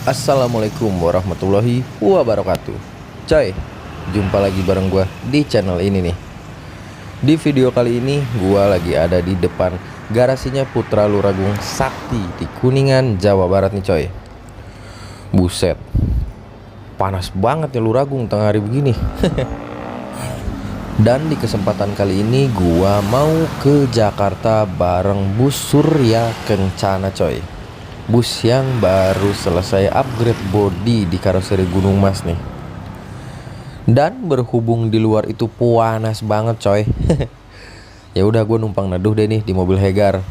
Assalamualaikum warahmatullahi wabarakatuh. Coy, jumpa lagi bareng gua di channel ini nih. Di video kali ini gua lagi ada di depan garasinya Putra Luragung Sakti di Kuningan, Jawa Barat nih coy. Buset, panas banget ya Luragung tengah hari begini. Dan di kesempatan kali ini gua mau ke Jakarta bareng bus Surya Kencana coy. Bus yang baru selesai upgrade body di karoseri Gunung Mas nih. Dan berhubung di luar itu panas banget coy. Ya udah gue numpang neduh deh nih di mobil Hegar.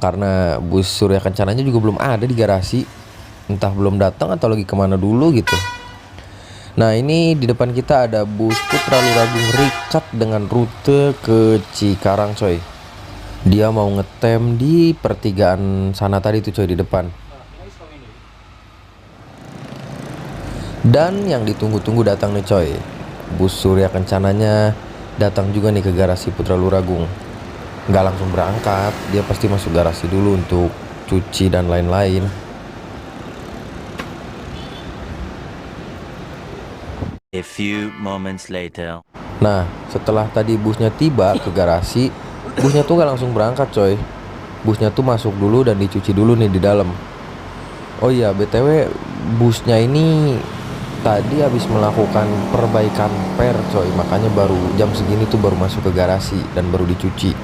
Karena bus Surya Kencananya juga belum ada di garasi. Entah belum datang atau lagi kemana dulu gitu. Nah ini di depan kita ada bus Putra Luragung Rikat dengan rute ke Cikarang coy. Dia mau ngetem di pertigaan sana tadi tuh coy di depan. Dan yang ditunggu-tunggu datang nih coy. Bus Surya Kencananya datang juga nih ke garasi Putra Luragung. Nggak langsung berangkat, dia pasti masuk garasi dulu untuk cuci dan lain-lain. A few moments later. Nah setelah tadi busnya tiba ke garasi, busnya tuh nggak langsung berangkat coy. Busnya tuh masuk dulu dan dicuci dulu nih di dalam. Oh iya BTW busnya ini tadi habis melakukan perbaikan per coy. Makanya baru jam segini tuh baru masuk ke garasi dan baru dicuci.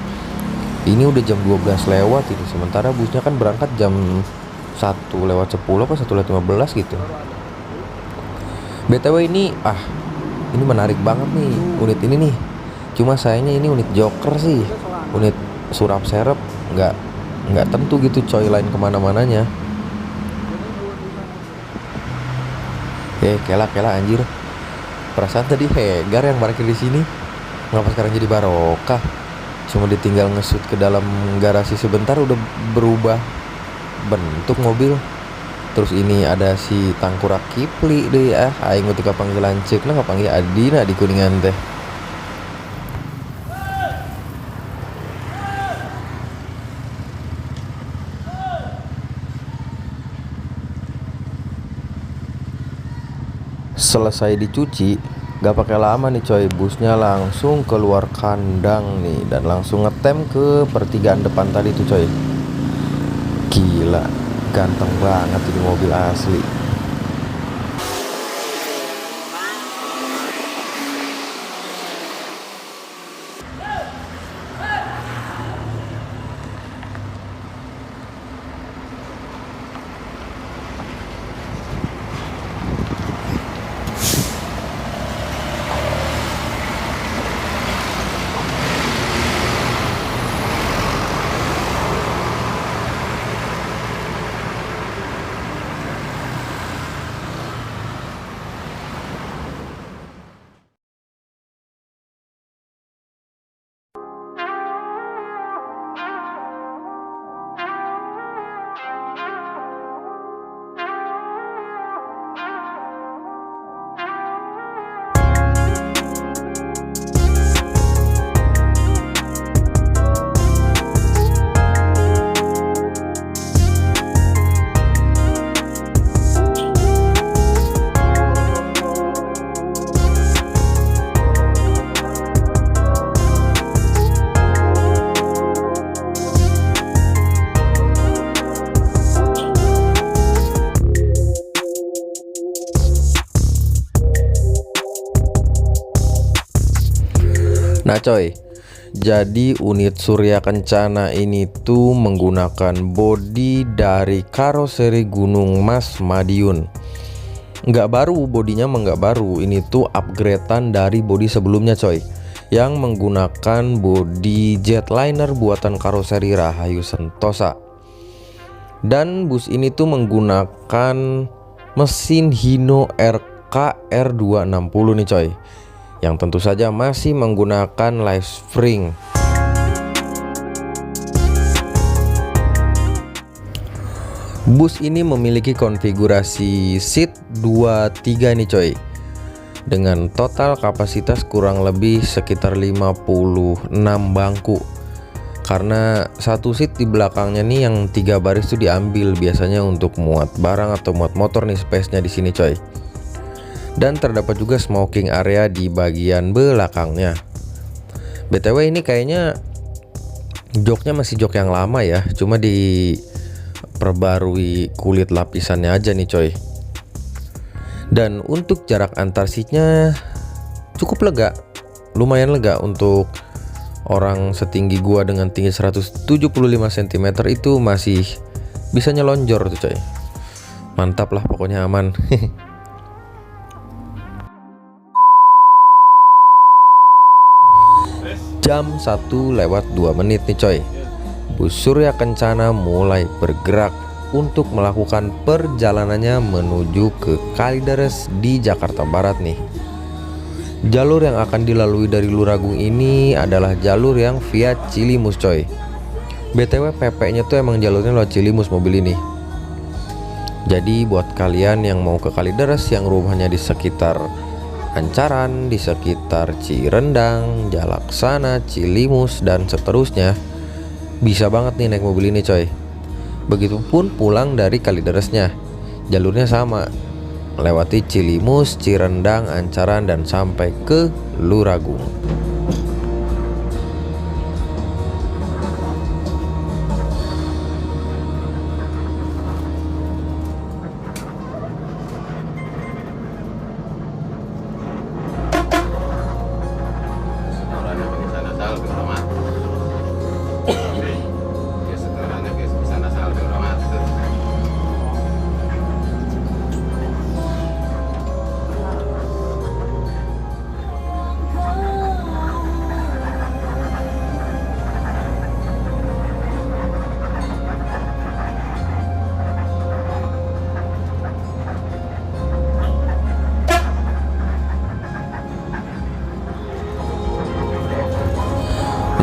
Ini udah jam 12 lewat ini. Sementara busnya kan berangkat jam 1:10 apa 1:15 gitu. BTW ini ini menarik banget nih unit ini nih. Cuma sayangnya ini unit joker sih. Unit surap serep nggak tentu gitu coy lain kemana-mananya. Kela anjir. Perasaan tadi Hegar yang parkir di sini. Ngapa sekarang jadi Barokah? Cuma ditinggal ngesut ke dalam garasi sebentar udah berubah bentuk mobil. Terus ini ada si Tangkurak Kipli deh ya. Aing untuk panggilan cek nah panggil Adina di Kuningan teh. Selesai dicuci, gak pakai lama nih coy, busnya langsung keluar kandang nih dan langsung ngetem ke pertigaan depan tadi tuh coy. Gila, ganteng banget ini mobil asli. Nah coy, jadi unit Surya Kencana ini tuh menggunakan bodi dari karoseri Gunung Mas Madiun. Nggak baru, bodinya nggak baru. Ini tuh upgradean dari bodi sebelumnya coy, yang menggunakan bodi jetliner buatan karoseri Rahayu Sentosa. Dan bus ini tuh menggunakan mesin Hino RK R260 nih coy, yang tentu saja masih menggunakan live spring. Bus ini memiliki konfigurasi seat 23 nih coy, dengan total kapasitas kurang lebih sekitar 56 bangku. Karena satu seat di belakangnya nih yang 3 baris tuh diambil biasanya untuk muat barang atau muat motor nih, space-nya di sini coy. Dan terdapat juga smoking area di bagian belakangnya. BTW ini kayaknya joknya masih jok yang lama ya, cuma diperbarui kulit lapisannya aja nih coy. Dan untuk jarak antar seatnya cukup lega, lumayan lega untuk orang setinggi gua dengan tinggi 175 cm itu masih bisa nyelonjor tuh coy. Mantap lah pokoknya, aman. Jam 1:02 nih coy, bus Surya Kencana mulai bergerak untuk melakukan perjalanannya menuju ke Kalideres di Jakarta Barat nih. Jalur yang akan dilalui dari Luragung ini adalah jalur yang via Cilimus coy. BTW PP-nya tuh emang jalurnya lewat Cilimus mobil ini. Jadi buat kalian yang mau ke Kalideres yang rumahnya di sekitar Ancaran, di sekitar Cirendang, Jalaksana, Cilimus dan seterusnya, bisa banget nih naik mobil ini coy. Begitupun pulang dari Kalideresnya, jalurnya sama, lewati Cilimus, Cirendang, Ancaran dan sampai ke Luragung.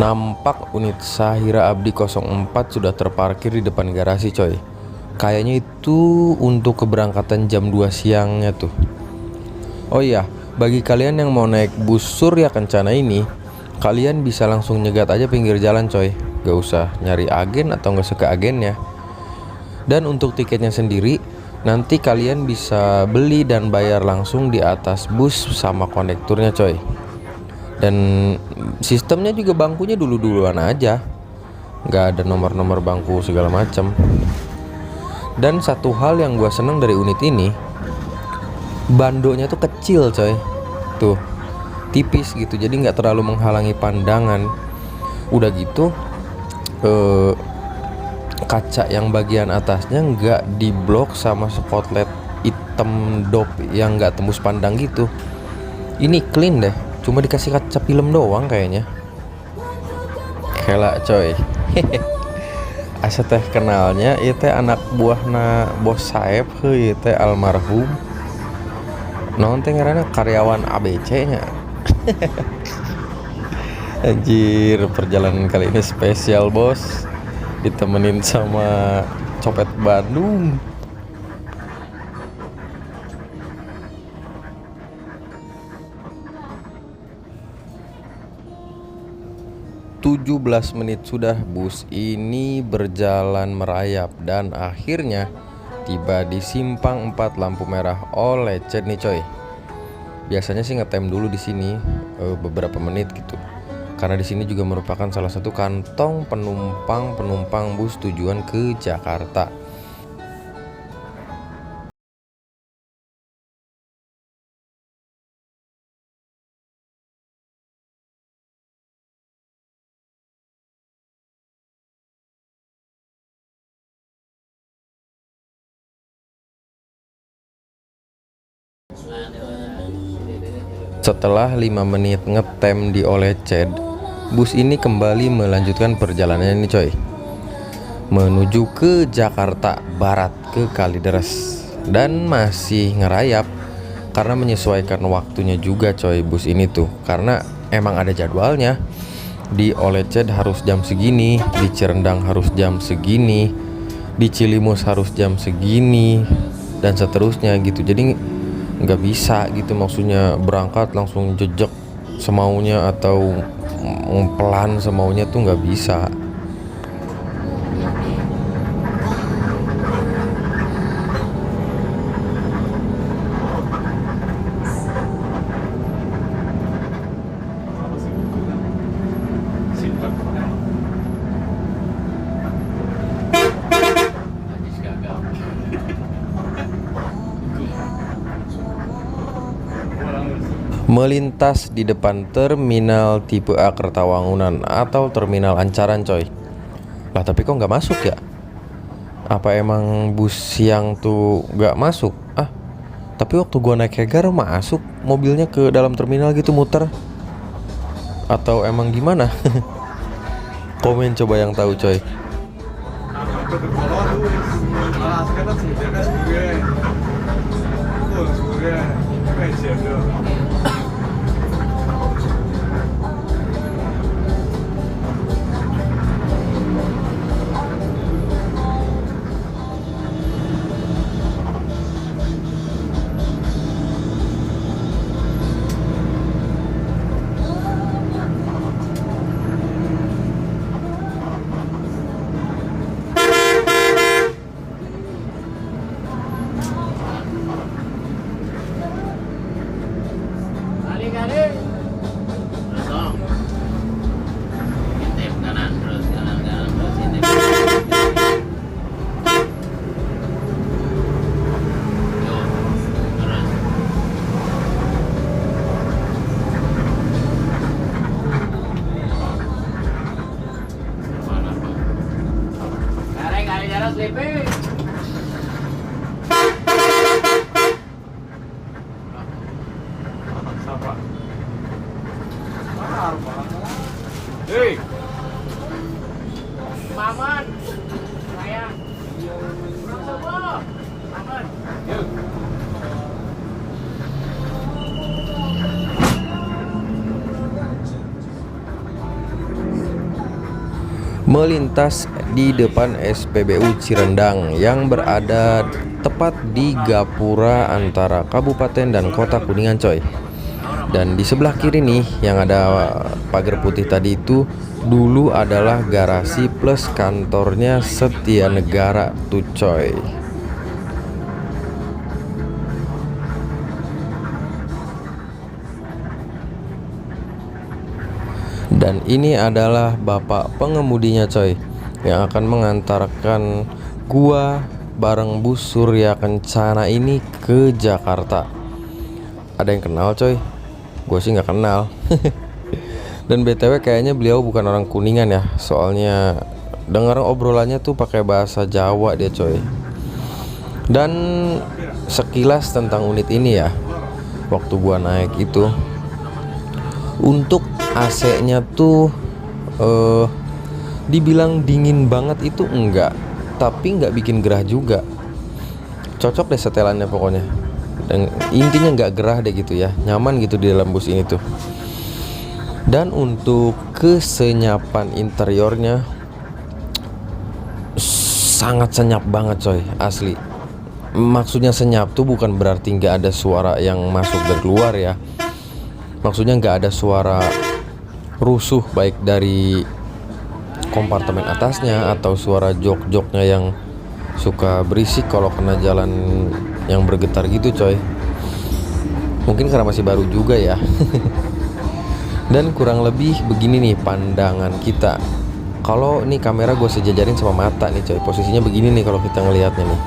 Nampak unit Sahira Abdi 04 sudah terparkir di depan garasi coy. Kayaknya itu untuk keberangkatan jam 2 siangnya tuh. Oh iya, bagi kalian yang mau naik bus Surya Kencana ini, kalian bisa langsung nyegat aja pinggir jalan coy. Gak usah nyari agen atau gak usah ke agennya. Dan untuk tiketnya sendiri, nanti kalian bisa beli dan bayar langsung di atas bus sama kondekturnya coy. Dan sistemnya juga bangkunya dulu-duluan aja, nggak ada nomor-nomor bangku segala macam. Dan satu hal yang gue seneng dari unit ini, bandonya tuh kecil coy, tuh tipis gitu, jadi nggak terlalu menghalangi pandangan. Udah gitu kaca yang bagian atasnya nggak diblok sama spotlight hitam dop yang nggak tembus pandang gitu. Ini clean deh, cuma dikasih kaca film doang kayaknya. Kela coy. Asa teh kenalnya ieu teh anak buahna Bos Saeb heuh, teh almarhum. Naon teh ngaranna karyawan ABC nya. Anjir, perjalanan kali ini spesial bos, ditemenin sama copet Bandung. 17 menit sudah bus ini berjalan merayap dan akhirnya tiba di simpang 4 lampu merah Oleced nih coy. Biasanya sih ngetem dulu di sini beberapa menit gitu. Karena di sini juga merupakan salah satu kantong penumpang bus tujuan ke Jakarta. Setelah 5 menit ngetem di Oleced, bus ini kembali melanjutkan perjalanannya nih coy, menuju ke Jakarta Barat, ke Kalideres. Dan masih ngerayap karena menyesuaikan waktunya juga coy bus ini tuh, karena emang ada jadwalnya. Di Oleced harus jam segini, di Cirendang harus jam segini, di Cilimus harus jam segini, dan seterusnya gitu. Jadi nggak bisa gitu, maksudnya berangkat langsung jejak semaunya atau pelan semaunya tuh nggak bisa. melintas di depan terminal tipe A Kertawangunan atau terminal Ancaran coy. Lah tapi kok nggak masuk ya? Apa emang bus siang tuh nggak masuk? Tapi waktu gua naik Hegar masuk mobilnya ke dalam terminal gitu muter. Atau emang gimana? Komen coba yang tahu coy. Hei, Maman, saya. Kurang semua, Maman. Yuk. Melintas di depan SPBU Cirendang yang berada tepat di gapura antara kabupaten dan kota Kuningan coy. Dan di sebelah kiri nih yang ada pagar putih tadi itu dulu adalah garasi plus kantornya Setia Negara tuh coy. Dan ini adalah bapak pengemudinya coy, yang akan mengantarkan gua bareng bus Surya Kencana ini ke Jakarta. Ada yang kenal coy? Gue sih nggak kenal. Dan BTW kayaknya beliau bukan orang Kuningan ya, soalnya dengar obrolannya tuh pakai bahasa Jawa dia coy. Dan sekilas tentang unit ini ya, waktu gua naik itu, untuk AC-nya tuh dibilang dingin banget itu enggak, tapi nggak bikin gerah juga. Cocok deh setelannya pokoknya. Dan intinya nggak gerah deh gitu ya, nyaman gitu di dalam bus ini tuh. Dan untuk kesenyapan interiornya sangat senyap banget coy, asli. Maksudnya senyap tuh bukan berarti nggak ada suara yang masuk dan keluar ya. Maksudnya nggak ada suara rusuh baik dari kompartemen atasnya atau suara jok-joknya yang suka berisik kalau kena jalan yang bergetar gitu coy. Mungkin karena masih baru juga ya. Dan kurang lebih begini nih pandangan kita. Kalau nih kamera gue sejajarin sama mata nih coy, posisinya begini nih kalau kita ngelihatnya nih.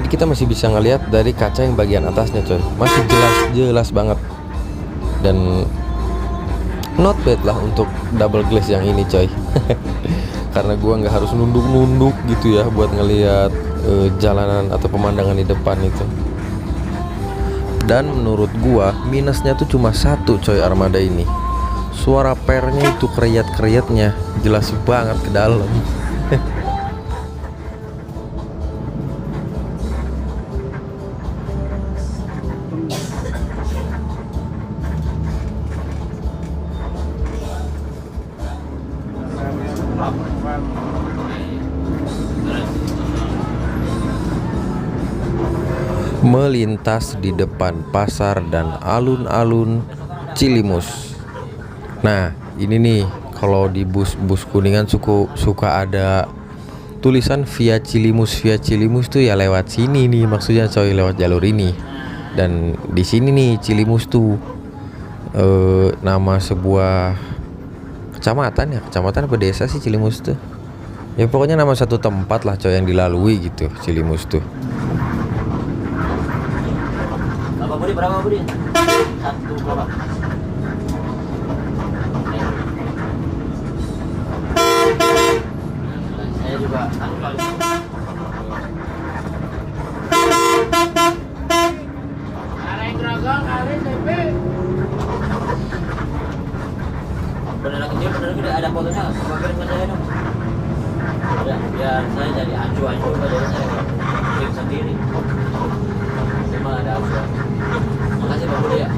Jadi kita masih bisa ngelihat dari kaca yang bagian atasnya coy, masih jelas banget. Dan not bad lah untuk double glass yang ini coy. Karena gua nggak harus nunduk-nunduk gitu ya buat ngelihat jalanan atau pemandangan di depan itu. Dan menurut gua minusnya tuh cuma satu coy Armada ini. Suara pernya itu kriat-kriatnya jelas banget ke dalam. Melintas di depan pasar dan alun-alun Cilimus. Nah ini nih, kalau di bus-bus Kuningan suka ada tulisan via Cilimus tuh ya lewat sini nih, maksudnya coy lewat jalur ini. Dan di sini nih Cilimus tuh nama sebuah kecamatan ya, kecamatan apa desa sih Cilimus tuh? Ya pokoknya nama satu tempat lah coy yang dilalui gitu Cilimus tuh. Berapa budi? satu berapa? Saya juga anu kali. Ada yang geragak, ada yang tempe. Beneran gede, ada fotonya nggak? Coba kirim ke saya dong. Ada, biar saya jadi acu-acu, jadi saya kirim sendiri. Cuma ada apa? Makasih Pak Budi ya.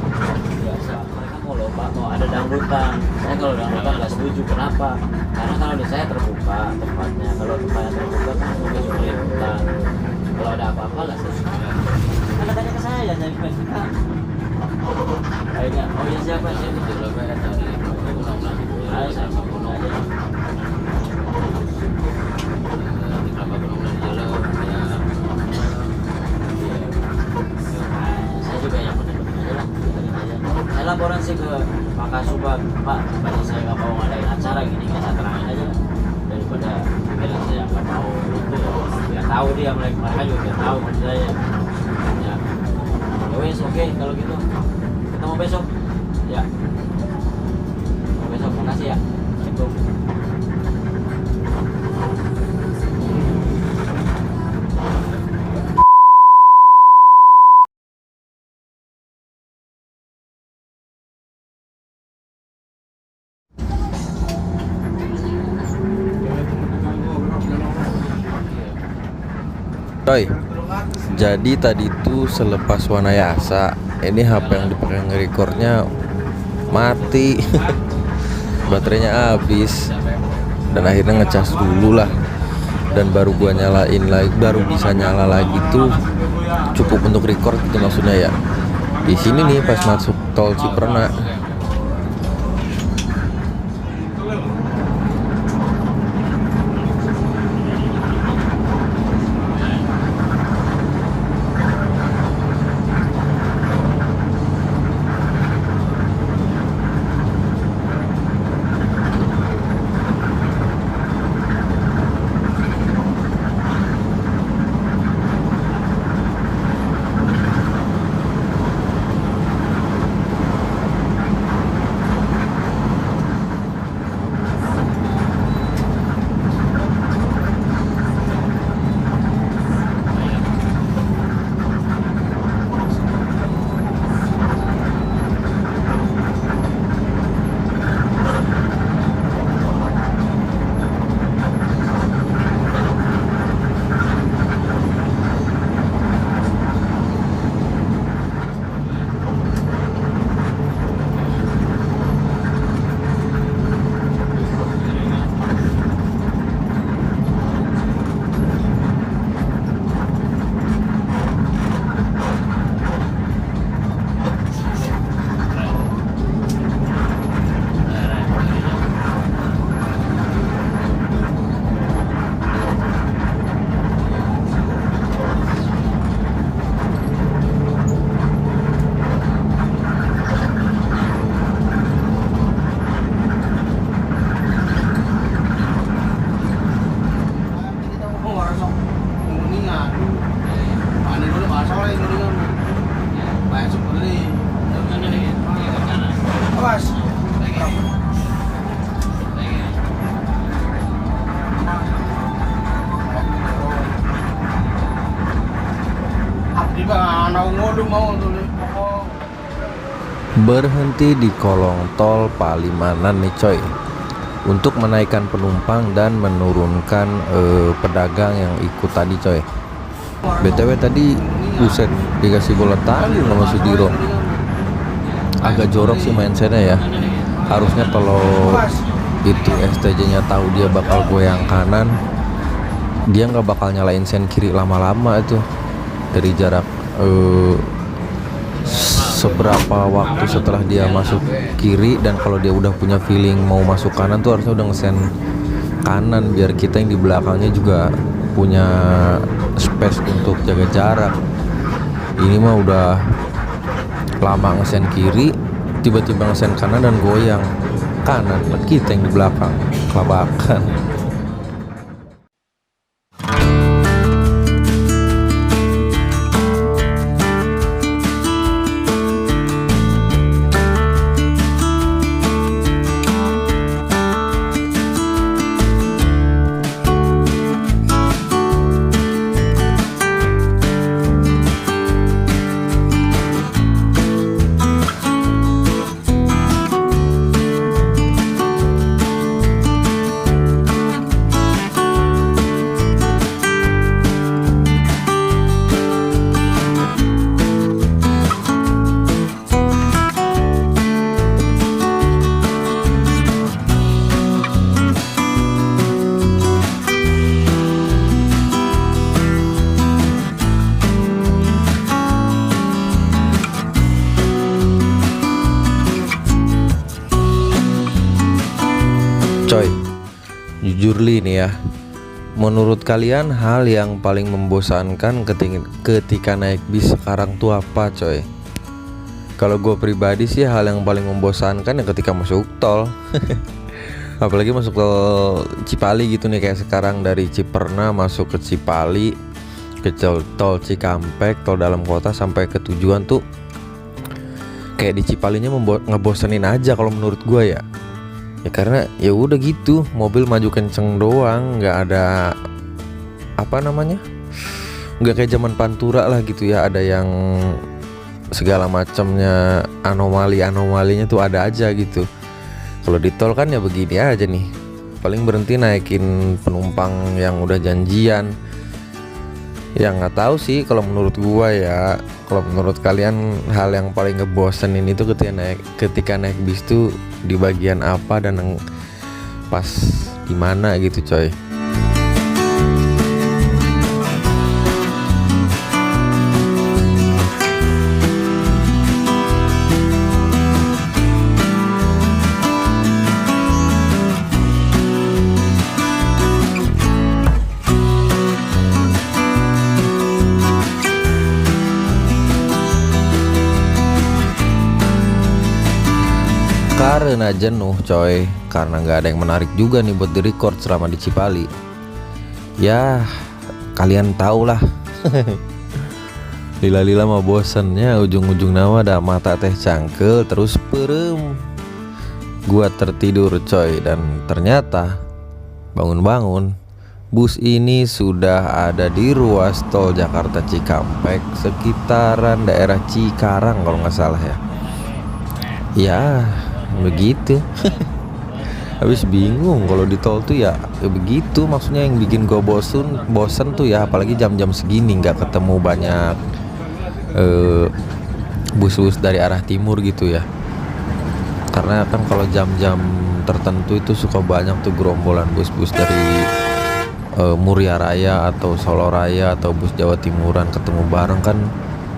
Biasa, mereka mau lomba, mau ada dangdutan. Saya kalau dangdutan nggak setuju, kenapa? Karena kalau di saya terbuka tempatnya. Kalau tempatnya terbuka kan mungkin sulit hutan. Kalau ada apa-apa nggak setuju. Kan tanya ke saya, jangan kita. Kayaknya, oh ya siapa sih? Betul lah, saya cari. Ayo saya bangun aja. Di kelapa gunung dan jalan ya. Saya juga yang benar-benar aja lah. Saya laporan sih ke Pak Kasubag, Pak, tadi saya nggak mau ngadain acara gini, saya terangin aja daripada bilang saya nggak mau itu ya tahu dia mereka juga nggak tahu maksud saya ya. Wes oke kalau gitu ketemu besok ya. Besok makasih ya. Assalamualaikum. Coy, jadi tadi tuh selepas Wanayasa, ini HP yang dipakai nge-recordnya mati. Baterainya habis dan akhirnya ngecas dulu lah, dan baru gua nyalain lagi, baru bisa nyala lagi tuh cukup untuk record gitu maksudnya ya. Di sini nih pas masuk tol Ciperna. Berhenti di kolong tol Palimanan nih coy, untuk menaikkan penumpang dan menurunkan pedagang yang ikut tadi coy. BTW tadi buset dikasih bola tali sama Sudiro. Agak jorok sih mindsetnya ya. Harusnya kalau itu STJ-nya tahu dia bakal goyang kanan, dia nggak bakal nyalain sen kiri lama-lama itu. Dari jarak seberapa waktu setelah dia masuk kiri, dan kalau dia udah punya feeling mau masuk kanan tuh harusnya udah ngesen kanan biar kita yang di belakangnya juga punya space untuk jaga jarak. Ini mah udah lama ngesen kiri, tiba-tiba ngesen kanan dan goyang kanan, kita yang di belakang kelabakan. Coy, jujur li nih ya, menurut kalian hal yang paling membosankan ketika naik bis sekarang tuh apa coy? Kalau gue pribadi sih hal yang paling membosankan ya ketika masuk tol. Apalagi masuk tol Cipali gitu nih, kayak sekarang dari Ciperna masuk ke Cipali, ke tol Cikampek, tol dalam kota sampai ke tujuan tuh kayak di Cipalinya ngebosenin aja kalau menurut gue ya. Ya karena ya udah gitu, mobil maju kenceng doang, nggak ada apa namanya, nggak kayak zaman Pantura lah gitu ya, ada yang segala macamnya, anomalinya tuh ada aja gitu. Kalau di tol kan ya begini aja nih, paling berhenti naikin penumpang yang udah janjian. Ya nggak tahu sih kalau menurut gua ya. Kalau menurut kalian hal yang paling ngebosenin itu ketika naik bis tuh di bagian apa dan pas gimana gitu coy? Karena jenuh coy, karena nggak ada yang menarik juga nih buat di-record selama di Cipali. Ya kalian tau lah. Lila-lila mah bosennya, ujung-ujung nama ada mata teh cangkel terus perem. Gua tertidur coy, dan ternyata bangun-bangun bus ini sudah ada di ruas tol Jakarta Cikampek, sekitaran daerah Cikarang kalau nggak salah ya. Ya begitu. Habis bingung kalau di tol tuh ya begitu, maksudnya yang bikin gue bosen tuh ya, apalagi jam-jam segini nggak ketemu banyak bus-bus dari arah timur gitu ya. Karena kan kalau jam-jam tertentu itu suka banyak tuh gerombolan bus-bus dari Muria Raya atau Solo Raya atau bus Jawa Timuran ketemu bareng kan,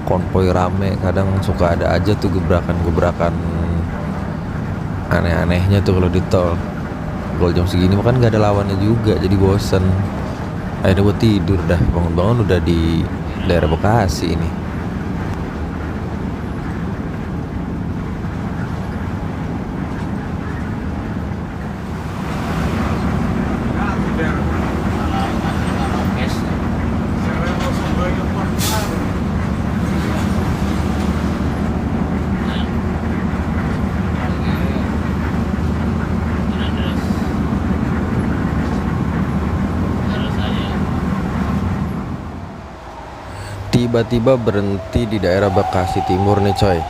konvoy rame, kadang suka ada aja tuh gebrakan aneh-anehnya tuh kalau di tol. Kalau jam segini kan gak ada lawannya juga, jadi bosen. Akhirnya gue tidur dah, bangun-bangun udah di daerah Bekasi ini. Tiba-tiba berhenti di daerah Bekasi Timur nih coy.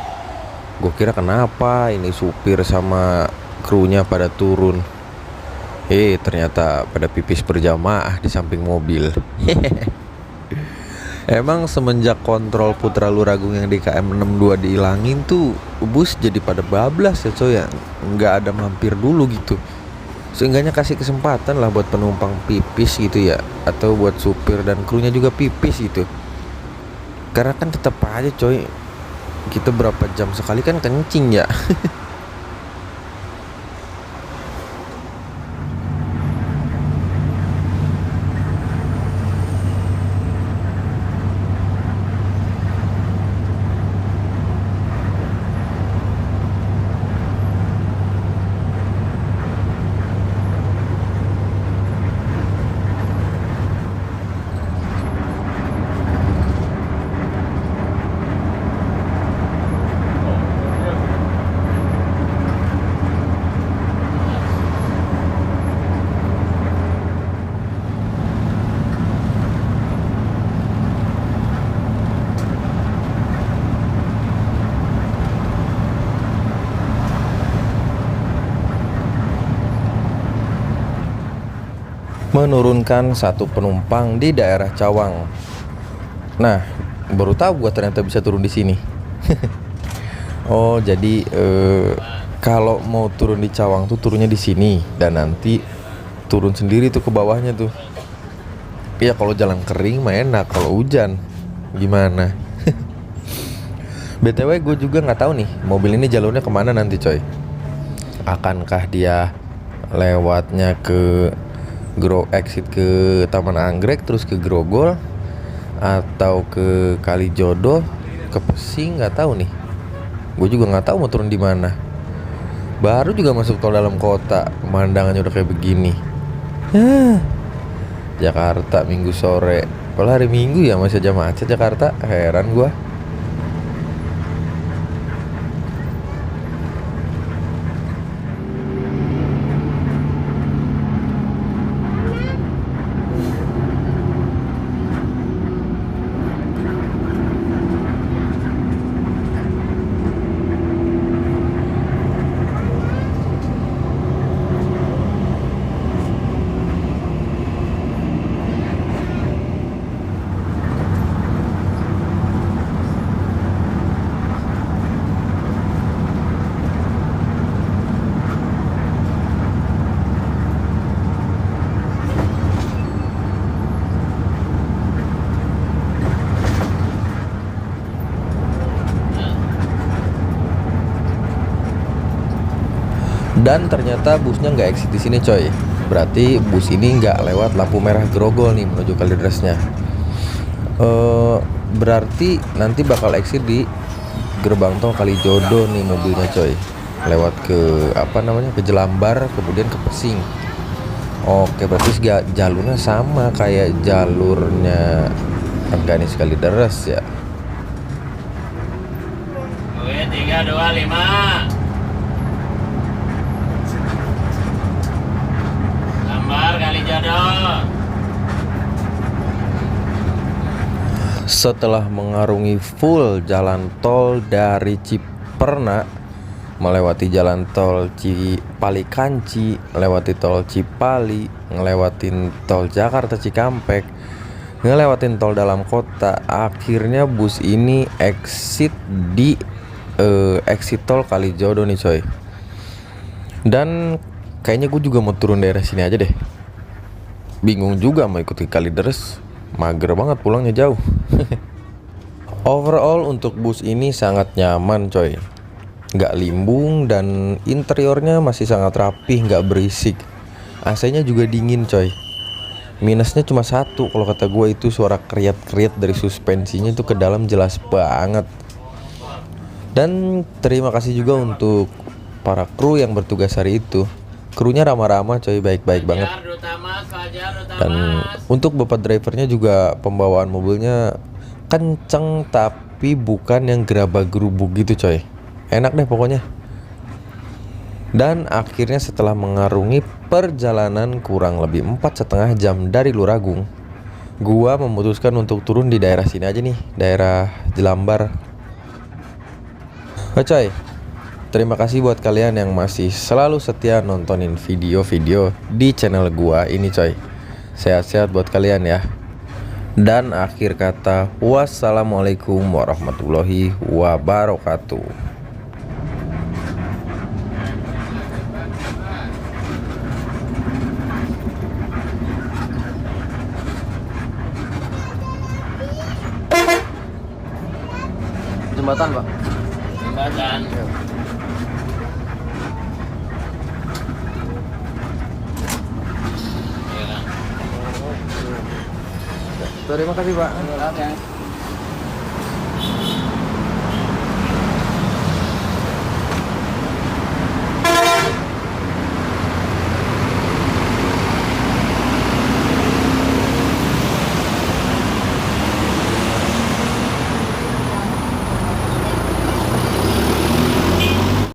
Gue kira kenapa ini supir sama krunya pada turun. Ternyata pada pipis berjamaah di samping mobil. Emang semenjak kontrol Putra Luragung yang di KM 62 dihilangin tuh bus jadi pada bablas ya coy ya. Nggak ada mampir dulu gitu. Seenggaknya kasih kesempatan lah buat penumpang pipis gitu ya, atau buat supir dan krunya juga pipis gitu. Karena kan tetap aja coy, kita berapa jam sekali kan kencing ya. Menurunkan satu penumpang di daerah Cawang. Nah, baru tahu gua ternyata bisa turun di sini. Oh, jadi kalau mau turun di Cawang tuh turunnya di sini dan nanti turun sendiri tuh ke bawahnya tuh. Iya, kalau jalan kering mah enak, kalau hujan gimana? BTW gue juga nggak tahu nih mobil ini jalurnya kemana nanti coy. Akankah dia lewatnya ke exit ke Taman Anggrek terus ke Grogol atau ke Kalijodo, ke Pesing, nggak tahu nih. Gue juga nggak tahu mau turun di mana. Baru juga masuk tol dalam kota, pemandangannya udah kayak begini. Jakarta Minggu sore. Kalau hari Minggu ya masih aja macet Jakarta, heran gua. Dan ternyata busnya nggak exit di sini coy. Berarti bus ini nggak lewat lampu merah Grogol nih menuju Kalidresnya. Berarti nanti bakal exit di gerbang tol Kalijodo nih mobilnya coy. Lewat ke ke Jelambar kemudian ke Pesing. Oke, berarti jalurnya sama kayak jalurnya Rengganis Kalideres ya. Oke, 3, 2, 5. Lambar Kalijodo. Setelah mengarungi full jalan tol dari Ciperna, melewati jalan tol Cipali Kanci, melewati tol Cipali, ngelewatin tol Jakarta Cikampek, ngelewatin tol dalam kota, akhirnya bus ini exit di exit tol Kalijodo nih coy. Dan kayaknya gue juga mau turun daerah sini aja deh. Bingung juga mau ikut ke Kalideres, mager banget pulangnya jauh. Overall untuk bus ini sangat nyaman coy, nggak limbung dan interiornya masih sangat rapih, nggak berisik. AC-nya juga dingin coy. Minusnya cuma satu kalau kata gue, itu suara kriat-kriat dari suspensinya itu ke dalam jelas banget. Dan terima kasih juga untuk para kru yang bertugas hari itu. Krunya ramah-ramah coy, baik-baik banget. Dan untuk bapak drivernya juga pembawaan mobilnya kenceng tapi bukan yang gerabak-gerubuk gitu coy. Enak deh pokoknya. Dan akhirnya setelah mengarungi perjalanan kurang lebih 4,5 jam dari Luragung, gua memutuskan untuk turun di daerah sini aja nih, daerah Jelambar. Oh coy, terima kasih buat kalian yang masih selalu setia nontonin video-video di channel gua ini coy. Sehat-sehat buat kalian ya. Dan akhir kata, wassalamualaikum warahmatullahi wabarakatuh. Jembatan pak. Jembatan. Terima kasih pak. Oke.